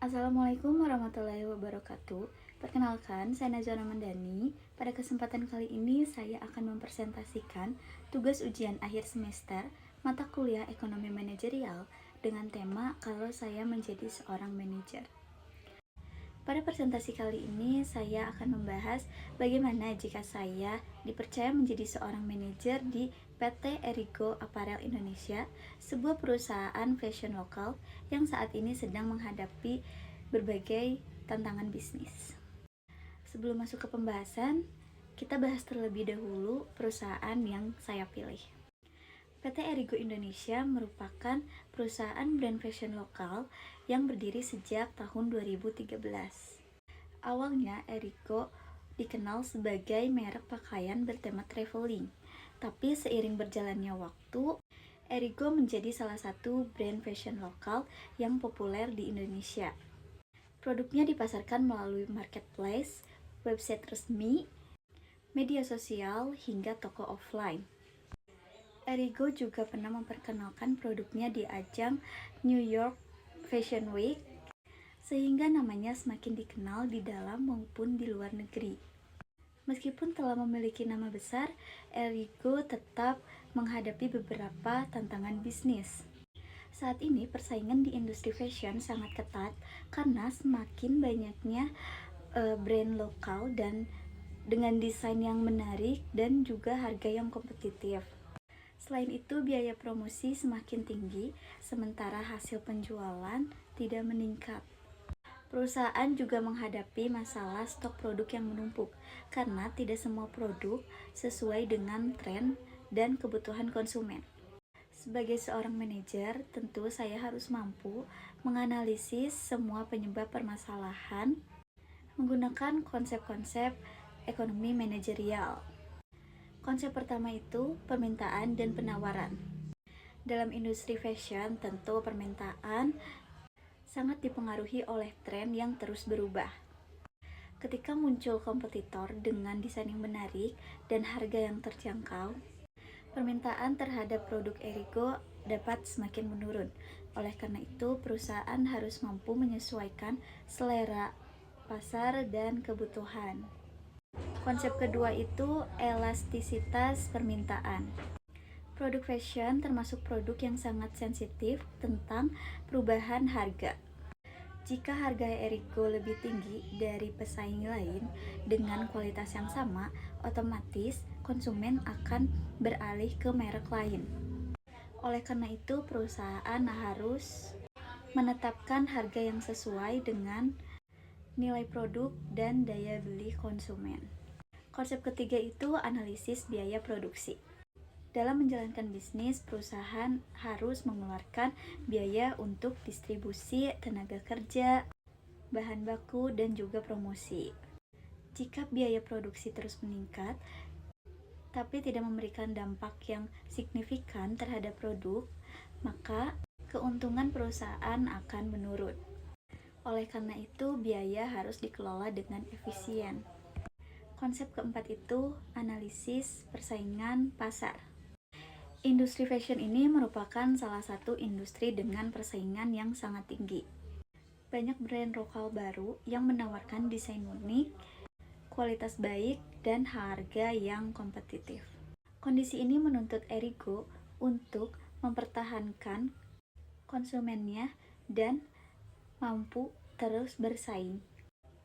Assalamualaikum warahmatullahi wabarakatuh. Perkenalkan, saya Najwa Ramandani. Pada kesempatan kali ini, saya akan mempresentasikan tugas ujian akhir semester mata kuliah ekonomi manajerial dengan tema kalau saya menjadi seorang manajer. Pada presentasi kali ini, saya akan membahas bagaimana jika saya dipercaya menjadi seorang manajer di PT Erigo Apparel Indonesia, sebuah perusahaan fashion lokal yang saat ini sedang menghadapi berbagai tantangan bisnis. Sebelum masuk ke pembahasan, kita bahas terlebih dahulu perusahaan yang saya pilih. PT Erigo Indonesia merupakan perusahaan brand fashion lokal yang berdiri sejak tahun 2013. Awalnya Erigo dikenal sebagai merek pakaian bertema traveling, tapi seiring berjalannya waktu, Erigo menjadi salah satu brand fashion lokal yang populer di Indonesia. Produknya dipasarkan melalui marketplace, website resmi, media sosial, hingga toko offline. Erigo juga pernah memperkenalkan produknya di ajang New York Fashion Week, sehingga namanya semakin dikenal di dalam maupun di luar negeri. Meskipun telah memiliki nama besar, Erigo tetap menghadapi beberapa tantangan bisnis. Saat ini persaingan di industri fashion sangat ketat karena semakin banyaknya brand lokal dan dengan desain yang menarik dan juga harga yang kompetitif. Selain itu, biaya promosi semakin tinggi, sementara hasil penjualan tidak meningkat. Perusahaan juga menghadapi masalah stok produk yang menumpuk, karena tidak semua produk sesuai dengan tren dan kebutuhan konsumen. Sebagai seorang manajer, tentu saya harus mampu menganalisis semua penyebab permasalahan menggunakan konsep-konsep ekonomi manajerial. Konsep pertama itu permintaan dan penawaran. Dalam industri fashion, tentu permintaan sangat dipengaruhi oleh tren yang terus berubah. Ketika muncul kompetitor dengan desain yang menarik dan harga yang terjangkau, permintaan terhadap produk Erigo dapat semakin menurun. Oleh karena itu, perusahaan harus mampu menyesuaikan selera pasar dan kebutuhan. Konsep kedua itu elastisitas permintaan. Produk fashion termasuk produk yang sangat sensitif tentang perubahan harga. Jika harga Erigo lebih tinggi dari pesaing lain dengan kualitas yang sama, otomatis konsumen akan beralih ke merek lain. Oleh karena itu, perusahaan harus menetapkan harga yang sesuai dengan nilai produk dan daya beli konsumen. Konsep ketiga itu analisis biaya produksi. Dalam menjalankan bisnis, perusahaan harus mengeluarkan biaya untuk distribusi tenaga kerja, bahan baku, dan juga promosi. Jika biaya produksi terus meningkat, tapi tidak memberikan dampak yang signifikan terhadap produk, maka keuntungan perusahaan akan menurun. Oleh karena itu, biaya harus dikelola dengan efisien. Konsep keempat itu analisis persaingan pasar. Industri fashion ini merupakan salah satu industri dengan persaingan yang sangat tinggi. Banyak brand lokal baru yang menawarkan desain unik, kualitas baik, dan harga yang kompetitif. Kondisi ini menuntut Erigo untuk mempertahankan konsumennya dan mampu terus bersaing.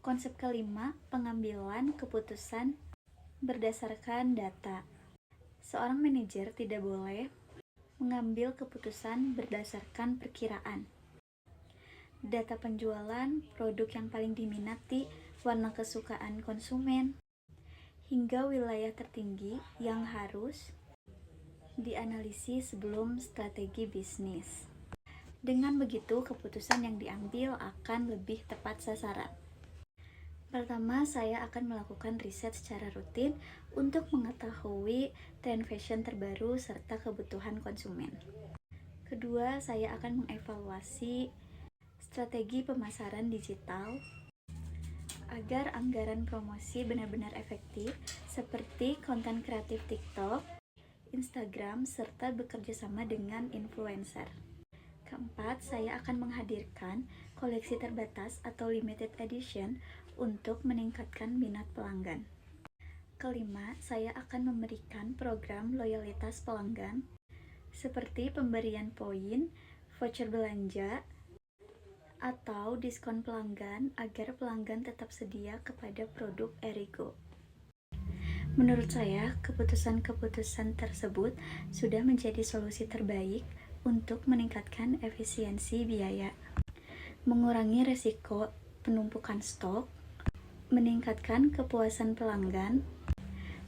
Konsep kelima, pengambilan keputusan berdasarkan data. Seorang manajer tidak boleh mengambil keputusan berdasarkan perkiraan. Data penjualan, produk yang paling diminati, warna kesukaan konsumen, hingga wilayah tertinggi yang harus dianalisis sebelum strategi bisnis. Dengan begitu, keputusan yang diambil akan lebih tepat sasaran. Pertama, saya akan melakukan riset secara rutin untuk mengetahui tren fashion terbaru serta kebutuhan konsumen. Kedua, saya akan mengevaluasi strategi pemasaran digital agar anggaran promosi benar-benar efektif, seperti konten kreatif TikTok, Instagram, serta bekerja sama dengan influencer. Keempat, saya akan menghadirkan koleksi terbatas atau limited edition untuk meningkatkan minat pelanggan. Kelima, saya akan memberikan program loyalitas pelanggan seperti pemberian poin, voucher belanja, atau diskon pelanggan agar pelanggan tetap sedia kepada produk Erigo. Menurut saya, keputusan-keputusan tersebut sudah menjadi solusi terbaik untuk meningkatkan efisiensi biaya, mengurangi resiko penumpukan stok, meningkatkan kepuasan pelanggan,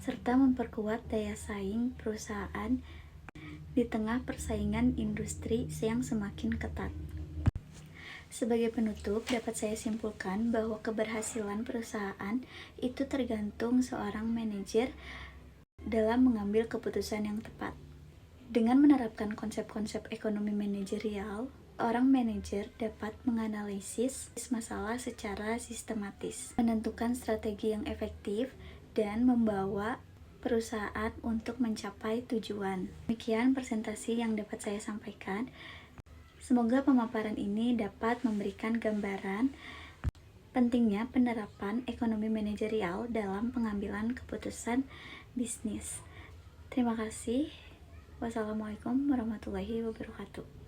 serta memperkuat daya saing perusahaan di tengah persaingan industri yang semakin ketat. Sebagai penutup, dapat saya simpulkan bahwa keberhasilan perusahaan itu tergantung seorang manajer dalam mengambil keputusan yang tepat. Dengan menerapkan konsep-konsep ekonomi manajerial, seorang manajer dapat menganalisis masalah secara sistematis, menentukan strategi yang efektif, dan membawa perusahaan untuk mencapai tujuan. Demikian presentasi yang dapat saya sampaikan. Semoga pemaparan ini dapat memberikan gambaran pentingnya penerapan ekonomi manajerial dalam pengambilan keputusan bisnis. Terima kasih. Wassalamualaikum warahmatullahi wabarakatuh.